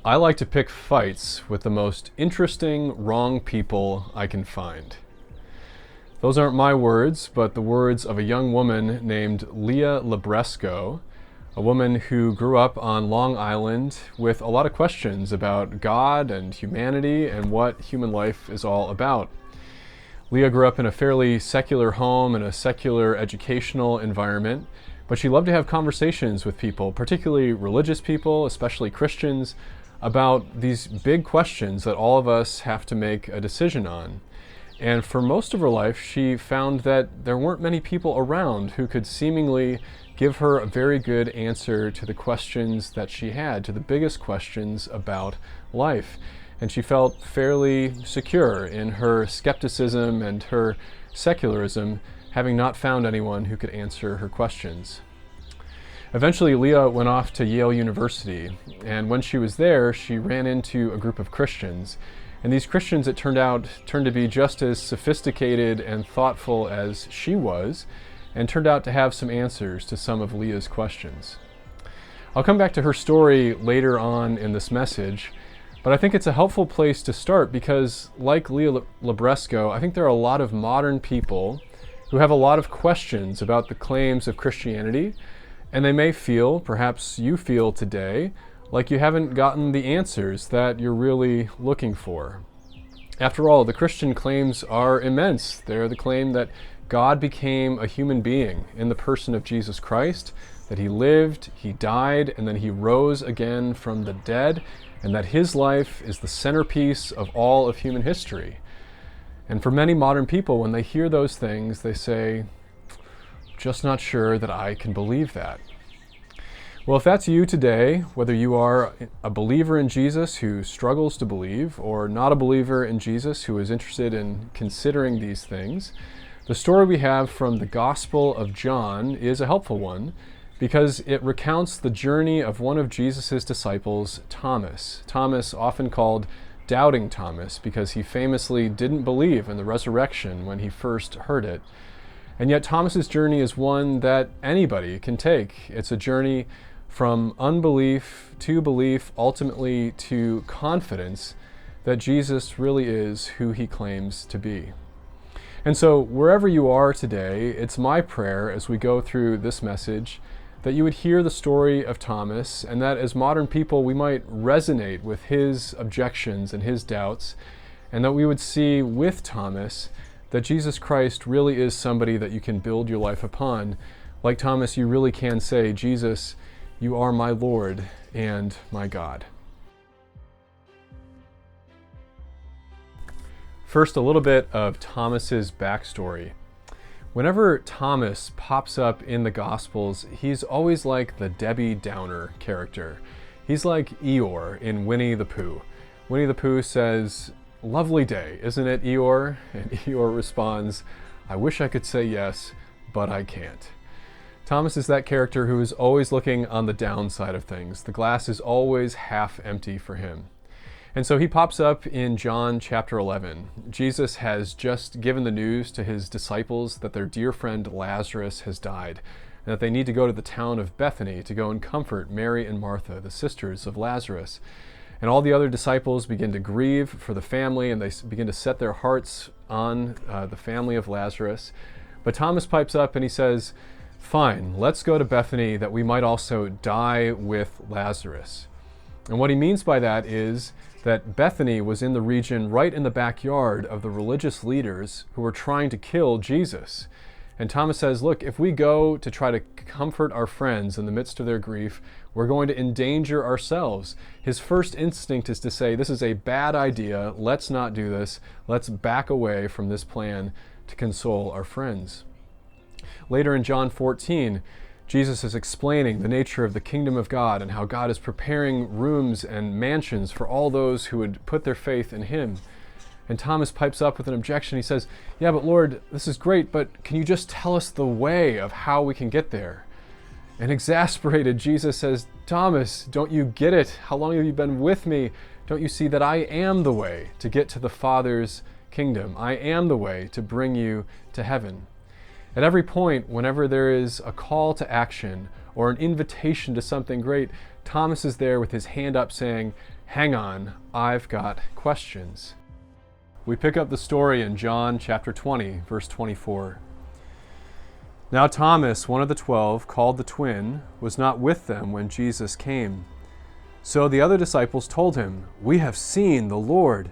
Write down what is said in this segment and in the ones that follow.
I like to pick fights with the most interesting, wrong people I can find. Those aren't my words, but the words of a young woman named Leah Libresco, a woman who grew up on Long Island with a lot of questions about God and humanity and what human life is all about. Leah grew up in a fairly secular home and a secular educational environment, but she loved to have conversations with people, particularly religious people, especially Christians, about these big questions that all of us have to make a decision on. And for most of her life, she found that there weren't many people around who could seemingly give her a very good answer to the questions that she had, to the biggest questions about life. And she felt fairly secure in her skepticism and her secularism, having not found anyone who could answer her questions. Eventually, Leah went off to Yale University, and when she was there, she ran into a group of Christians. And these Christians, it turned to be just as sophisticated and thoughtful as she was, and turned out to have some answers to some of Leah's questions. I'll come back to her story later on in this message, but I think it's a helpful place to start because, like Leah Libresco, I think there are a lot of modern people who have a lot of questions about the claims of Christianity, and they may feel, perhaps you feel today, like you haven't gotten the answers that you're really looking for. After all, the Christian claims are immense. They're the claim that God became a human being in the person of Jesus Christ, that he lived, he died, and then he rose again from the dead, and that his life is the centerpiece of all of human history. And for many modern people, when they hear those things, they say, just not sure that I can believe that. Well, if that's you today, whether you are a believer in Jesus who struggles to believe, or not a believer in Jesus who is interested in considering these things, the story we have from the Gospel of John is a helpful one because it recounts the journey of one of Jesus' disciples, Thomas. Thomas, often called Doubting Thomas, because he famously didn't believe in the resurrection when he first heard it. And yet Thomas's journey is one that anybody can take. It's a journey from unbelief to belief, ultimately to confidence that Jesus really is who he claims to be. And so wherever you are today, it's my prayer as we go through this message that you would hear the story of Thomas, and that as modern people we might resonate with his objections and his doubts, and that we would see with Thomas that Jesus Christ really is somebody that you can build your life upon. Like Thomas, you really can say, Jesus, you are my Lord and my God. First, a little bit of Thomas's backstory. Whenever Thomas pops up in the Gospels, he's always like the Debbie Downer character. He's like Eeyore in Winnie the Pooh. Winnie the Pooh says, "Lovely day, isn't it, Eeyore?" And Eeyore responds, "I wish I could say yes, but I can't." Thomas is that character who is always looking on the downside of things. The glass is always half empty for him. And so he pops up in John chapter 11. Jesus has just given the news to his disciples that their dear friend Lazarus has died, and that they need to go to the town of Bethany to go and comfort Mary and Martha, the sisters of Lazarus. And all the other disciples begin to grieve for the family, and they begin to set their hearts on the family of Lazarus. But Thomas pipes up and he says, "Fine, let's go to Bethany that we might also die with Lazarus." And what he means by that is that Bethany was in the region right in the backyard of the religious leaders who were trying to kill Jesus. And Thomas says, look, if we go to try to comfort our friends in the midst of their grief, we're going to endanger ourselves. His first instinct is to say, this is a bad idea, let's not do this, let's back away from this plan to console our friends. Later in John 14, Jesus is explaining the nature of the kingdom of God and how God is preparing rooms and mansions for all those who would put their faith in him. And Thomas pipes up with an objection. He says, yeah, but Lord, this is great, but can you just tell us the way of how we can get there? And exasperated, Jesus says, Thomas, don't you get it? How long have you been with me? Don't you see that I am the way to get to the Father's kingdom? I am the way to bring you to heaven. At every point, whenever there is a call to action or an invitation to something great, Thomas is there with his hand up saying, hang on, I've got questions. We pick up the story in John chapter 20, verse 24. Now Thomas, one of the 12, called the twin, was not with them when Jesus came. So the other disciples told him, "We have seen the Lord."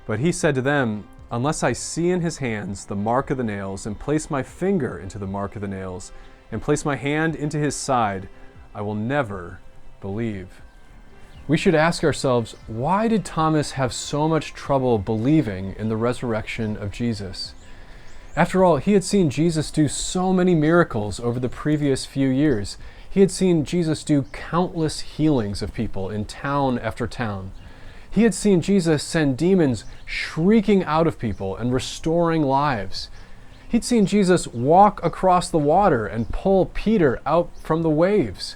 But he said to them, "Unless I see in his hands the mark of the nails, and place my finger into the mark of the nails, and place my hand into his side, I will never believe." We should ask ourselves, why did Thomas have so much trouble believing in the resurrection of Jesus? After all, he had seen Jesus do so many miracles over the previous few years. He had seen Jesus do countless healings of people in town after town. He had seen Jesus send demons shrieking out of people and restoring lives. He'd seen Jesus walk across the water and pull Peter out from the waves.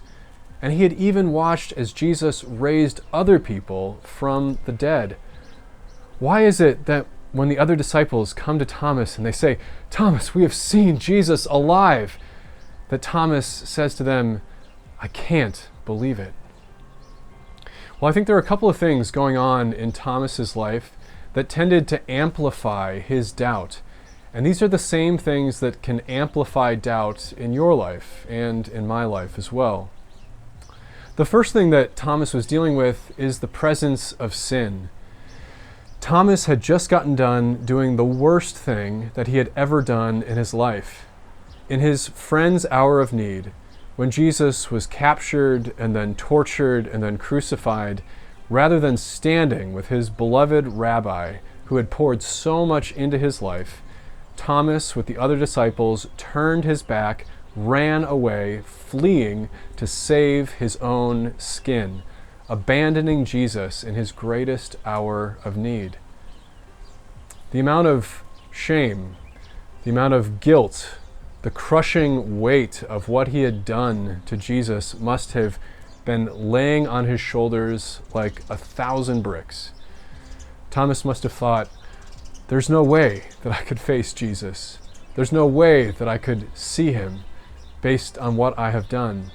And he had even watched as Jesus raised other people from the dead. Why is it that when the other disciples come to Thomas and they say, "Thomas, we have seen Jesus alive," that Thomas says to them, "I can't believe it"? Well, I think there are a couple of things going on in Thomas's life that tended to amplify his doubt. And these are the same things that can amplify doubt in your life and in my life as well. The first thing that Thomas was dealing with is the presence of sin. Thomas had just gotten done doing the worst thing that he had ever done in his life. In his friend's hour of need, when Jesus was captured and then tortured and then crucified, rather than standing with his beloved rabbi who had poured so much into his life, Thomas, with the other disciples, turned his back, ran away, fleeing to save his own skin, abandoning Jesus in his greatest hour of need. The amount of shame, the amount of guilt, the crushing weight of what he had done to Jesus must have been laying on his shoulders like 1,000 bricks. Thomas must have thought, there's no way that I could face Jesus. There's no way that I could see him based on what I have done.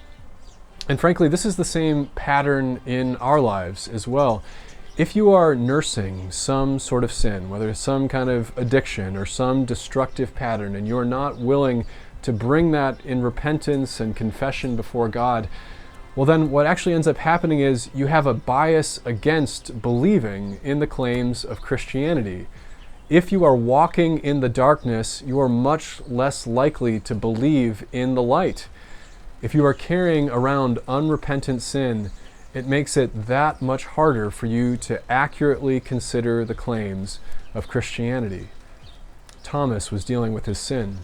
And frankly, this is the same pattern in our lives as well. If you are nursing some sort of sin, whether it's some kind of addiction or some destructive pattern, and you're not willing to bring that in repentance and confession before God, well then what actually ends up happening is you have a bias against believing in the claims of Christianity. If you are walking in the darkness, you are much less likely to believe in the light. If you are carrying around unrepentant sin, it makes it that much harder for you to accurately consider the claims of Christianity. Thomas was dealing with his sin.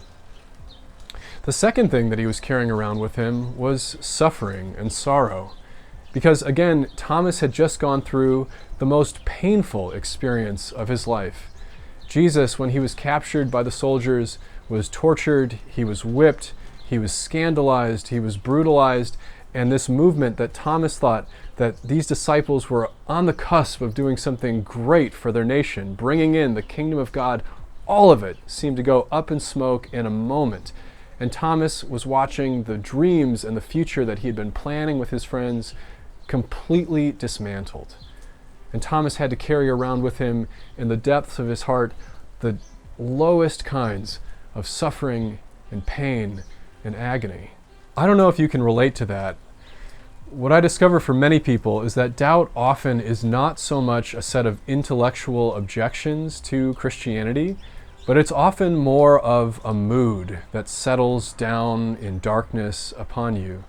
The second thing that he was carrying around with him was suffering and sorrow. Because again, Thomas had just gone through the most painful experience of his life. Jesus, when he was captured by the soldiers, was tortured, he was whipped, he was scandalized, he was brutalized, and this movement that Thomas thought that these disciples were on the cusp of doing something great for their nation, bringing in the kingdom of God, all of it seemed to go up in smoke in a moment. And Thomas was watching the dreams and the future that he had been planning with his friends completely dismantled. And Thomas had to carry around with him in the depths of his heart the lowest kinds of suffering and pain and agony. I don't know if you can relate to that. What I discover for many people is that doubt often is not so much a set of intellectual objections to Christianity, but it's often more of a mood that settles down in darkness upon you.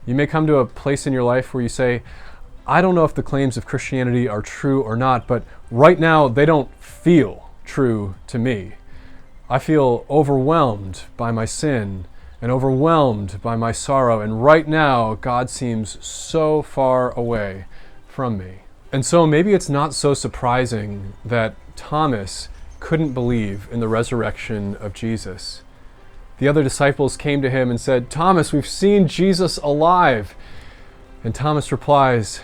You may come to a place in your life where you say, I don't know if the claims of Christianity are true or not, but right now they don't feel true to me. I feel overwhelmed by my sin and overwhelmed by my sorrow, and right now God seems so far away from me. And so maybe it's not so surprising that Thomas couldn't believe in the resurrection of Jesus. The other disciples came to him and said, Thomas, we've seen Jesus alive. And Thomas replies,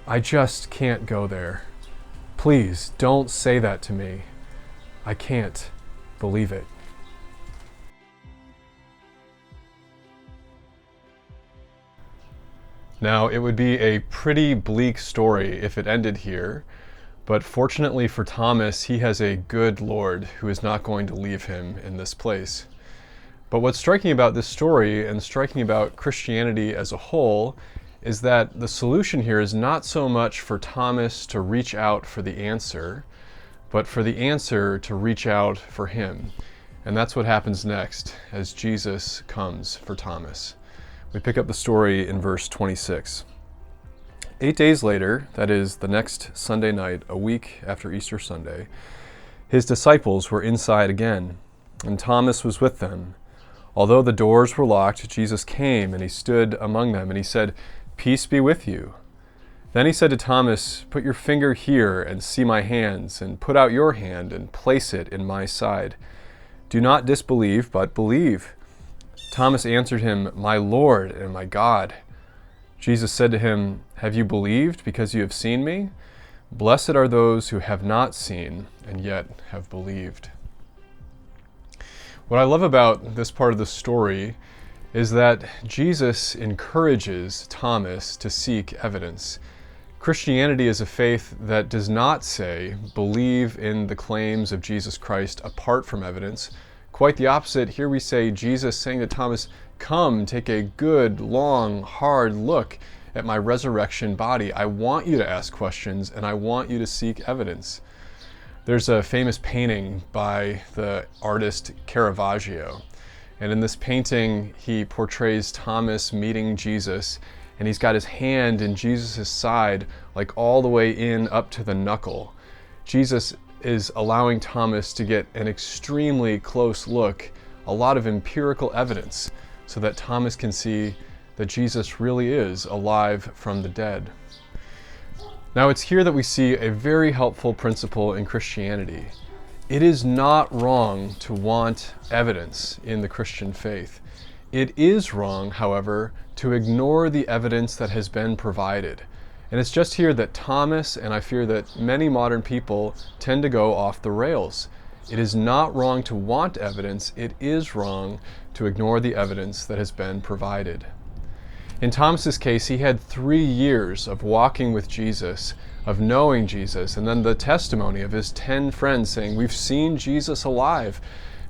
I just can't go there. Please don't say that to me. I can't believe it. Now, it would be a pretty bleak story if it ended here, but fortunately for Thomas, he has a good Lord who is not going to leave him in this place. But what's striking about this story and striking about Christianity as a whole is that the solution here is not so much for Thomas to reach out for the answer, but for the answer to reach out for him. And that's what happens next as Jesus comes for Thomas. We pick up the story in verse 26. 8 days later, that is the next Sunday night, a week after Easter Sunday, his disciples were inside again, and Thomas was with them. Although the doors were locked, Jesus came and he stood among them, and he said, "Peace be with you." Then he said to Thomas, "Put your finger here and see my hands, and put out your hand and place it in my side. Do not disbelieve, but believe." Thomas answered him, "My Lord and my God." Jesus said to him, "Have you believed because you have seen me? Blessed are those who have not seen and yet have believed." What I love about this part of the story is that Jesus encourages Thomas to seek evidence. Christianity is a faith that does not say, believe in the claims of Jesus Christ apart from evidence. Quite the opposite. Here we say Jesus saying to Thomas, "Come, take a good, long, hard look at my resurrection body. I want you to ask questions and I want you to seek evidence." There's a famous painting by the artist Caravaggio. And in this painting, he portrays Thomas meeting Jesus, and he's got his hand in Jesus' side, like all the way in up to the knuckle. Jesus is allowing Thomas to get an extremely close look, a lot of empirical evidence, so that Thomas can see that Jesus really is alive from the dead. Now, it's here that we see a very helpful principle in Christianity. It is not wrong to want evidence in the Christian faith. It is wrong, however, to ignore the evidence that has been provided. And it's just here that Thomas, and I fear that many modern people, tend to go off the rails. It is not wrong to want evidence. It is wrong to ignore the evidence that has been provided. In Thomas's case, he had 3 years of walking with Jesus, of knowing Jesus, and then the testimony of his 10 friends saying, "We've seen Jesus alive."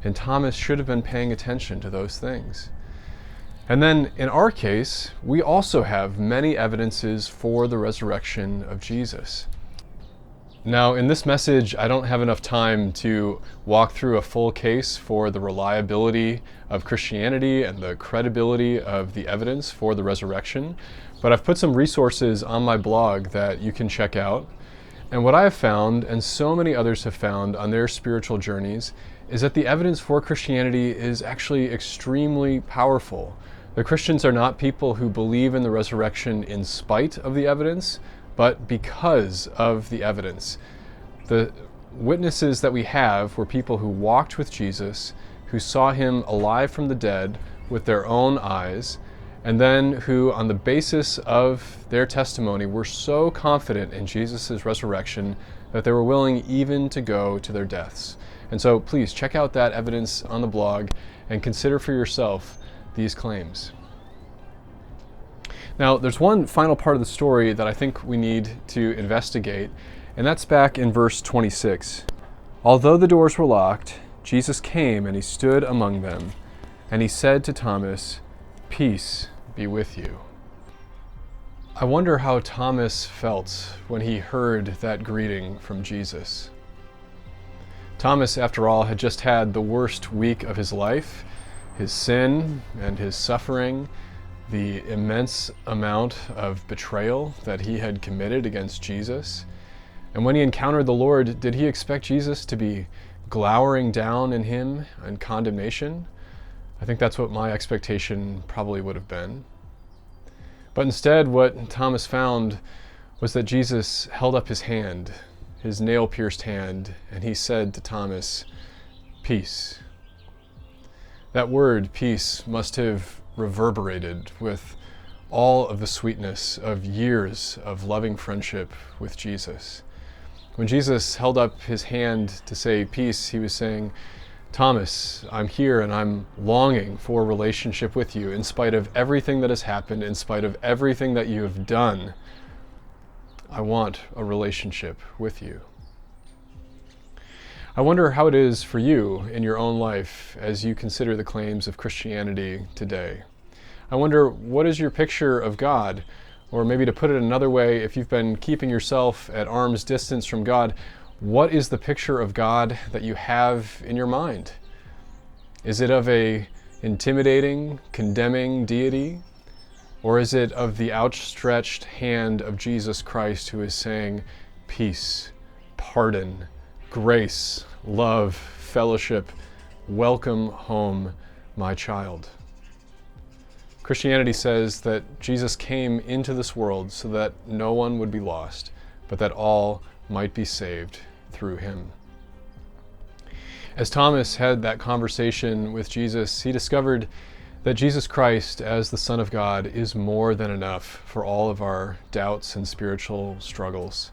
And Thomas should have been paying attention to those things. And then in our case, we also have many evidences for the resurrection of Jesus. Now, in this message, I don't have enough time to walk through a full case for the reliability of Christianity and the credibility of the evidence for the resurrection, but I've put some resources on my blog that you can check out. And what I have found, and so many others have found on their spiritual journeys, is that the evidence for Christianity is actually extremely powerful. The Christians are not people who believe in the resurrection in spite of the evidence, but because of the evidence. The witnesses that we have were people who walked with Jesus, who saw him alive from the dead with their own eyes, and then who, on the basis of their testimony, were so confident in Jesus' resurrection that they were willing even to go to their deaths. And so please check out that evidence on the blog and consider for yourself these claims. Now, there's one final part of the story that I think we need to investigate, and that's back in verse 26. Although the doors were locked, Jesus came and he stood among them, and he said to Thomas, "Peace be with you." I wonder how Thomas felt when he heard that greeting from Jesus. Thomas, after all, had just had the worst week of his life, his sin and his suffering, the immense amount of betrayal that he had committed against Jesus. And when he encountered the Lord, did he expect Jesus to be glowering down in him in condemnation? I think that's what my expectation probably would have been. But instead, what Thomas found was that Jesus held up his hand, his nail-pierced hand, and he said to Thomas, "Peace." That word, peace, must have reverberated with all of the sweetness of years of loving friendship with Jesus. When Jesus held up his hand to say peace, he was saying, Thomas, I'm here and I'm longing for a relationship with you in spite of everything that has happened, in spite of everything that you have done. I want a relationship with you. I wonder how it is for you in your own life as you consider the claims of Christianity today. I wonder, what is your picture of God? Or maybe to put it another way, if you've been keeping yourself at arm's distance from God, what is the picture of God that you have in your mind? Is it of a intimidating, condemning deity? Or is it of the outstretched hand of Jesus Christ who is saying, peace, pardon, grace, love, fellowship, welcome home, my child? Christianity says that Jesus came into this world so that no one would be lost, but that all might be saved through him. As Thomas had that conversation with Jesus, he discovered that Jesus Christ, as the Son of God, is more than enough for all of our doubts and spiritual struggles.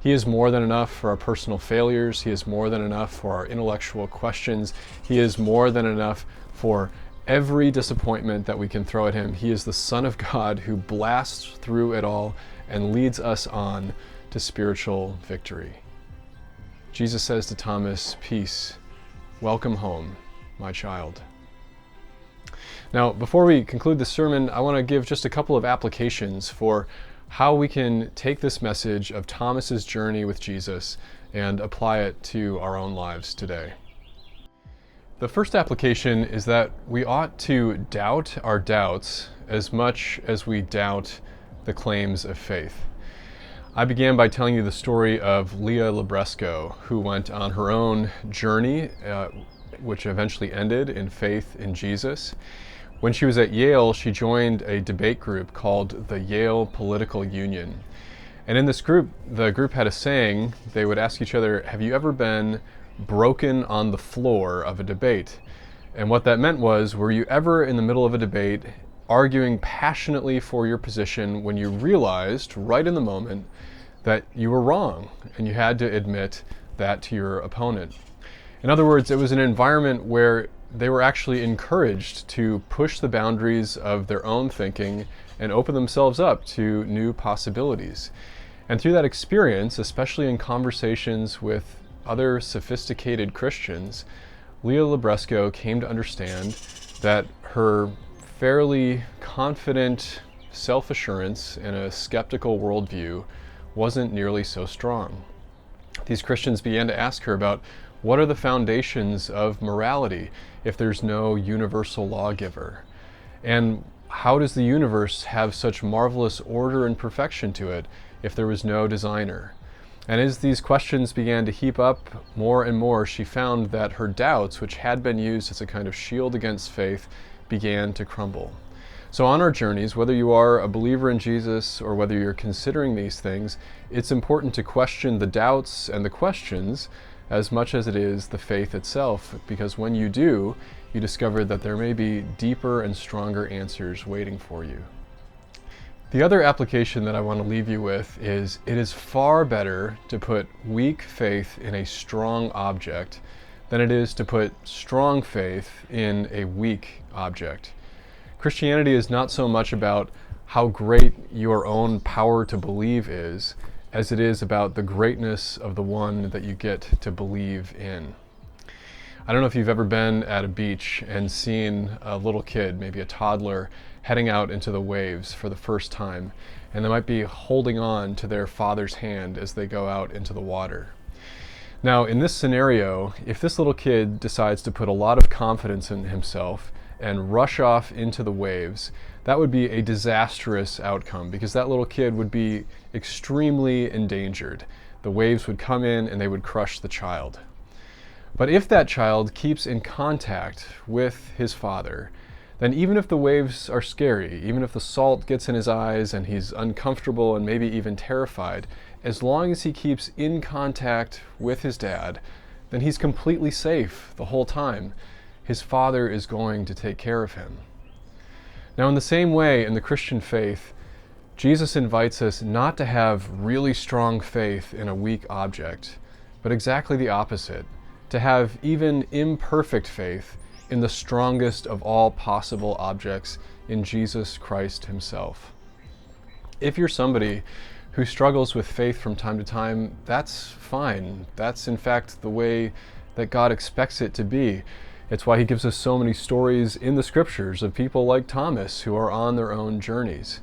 He is more than enough for our personal failures. He is more than enough for our intellectual questions. He is more than enough for every disappointment that we can throw at him. He is the Son of God who blasts through it all and leads us on to spiritual victory. Jesus says to Thomas, peace, welcome home, my child. Now, before we conclude the sermon, I want to give just a couple of applications for how we can take this message of Thomas's journey with Jesus and apply it to our own lives today. The first application is that we ought to doubt our doubts as much as we doubt the claims of faith. I began by telling you the story of Leah Libresco, who went on her own journey, which eventually ended in faith in Jesus. When she was at Yale, she joined a debate group called the Yale Political Union. And in this group, the group had a saying. They would ask each other, have you ever been broken on the floor of a debate? And what that meant was, were you ever in the middle of a debate arguing passionately for your position when you realized right in the moment that you were wrong and you had to admit that to your opponent? In other words, it was an environment where they were actually encouraged to push the boundaries of their own thinking and open themselves up to new possibilities. And through that experience, especially in conversations with other sophisticated Christians, Leah Libresco came to understand that her fairly confident self-assurance in a skeptical worldview wasn't nearly so strong. These Christians began to ask her about what are the foundations of morality if there's no universal lawgiver? And how does the universe have such marvelous order and perfection to it if there was no designer? And as these questions began to heap up more and more, she found that her doubts, which had been used as a kind of shield against faith, began to crumble. So on our journeys, whether you are a believer in Jesus or whether you're considering these things, it's important to question the doubts and the questions as much as it is the faith itself, because when you do, you discover that there may be deeper and stronger answers waiting for you. The other application that I want to leave you with is, it is far better to put weak faith in a strong object than it is to put strong faith in a weak object. Christianity is not so much about how great your own power to believe is, as it is about the greatness of the one that you get to believe in. I don't know if you've ever been at a beach and seen a little kid, maybe a toddler, heading out into the waves for the first time, and they might be holding on to their father's hand as they go out into the water. Now, in this scenario, if this little kid decides to put a lot of confidence in himself and rush off into the waves, that would be a disastrous outcome, because that little kid would be extremely endangered. The waves would come in and they would crush the child. But if that child keeps in contact with his father, then even if the waves are scary, even if the salt gets in his eyes and he's uncomfortable and maybe even terrified, as long as he keeps in contact with his dad, then he's completely safe the whole time. His father is going to take care of him. Now, in the same way, in the Christian faith, Jesus invites us not to have really strong faith in a weak object, but exactly the opposite. to have even imperfect faith in the strongest of all possible objects, in Jesus Christ himself. If you're somebody who struggles with faith from time to time, that's fine. That's in fact the way that God expects it to be. It's why he gives us so many stories in the scriptures of people like Thomas who are on their own journeys.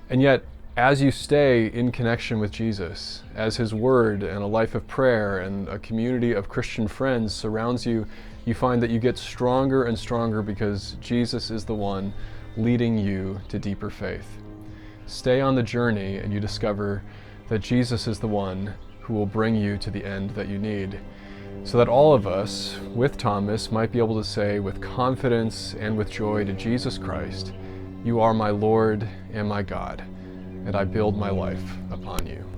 And yet, as you stay in connection with Jesus, as his word and a life of prayer and a community of Christian friends surrounds you, you find that you get stronger and stronger because Jesus is the one leading you to deeper faith. Stay on the journey and you discover that Jesus is the one who will bring you to the end that you need, so that all of us, with Thomas, might be able to say with confidence and with joy to Jesus Christ, "You are my Lord and my God, and I build my life upon you."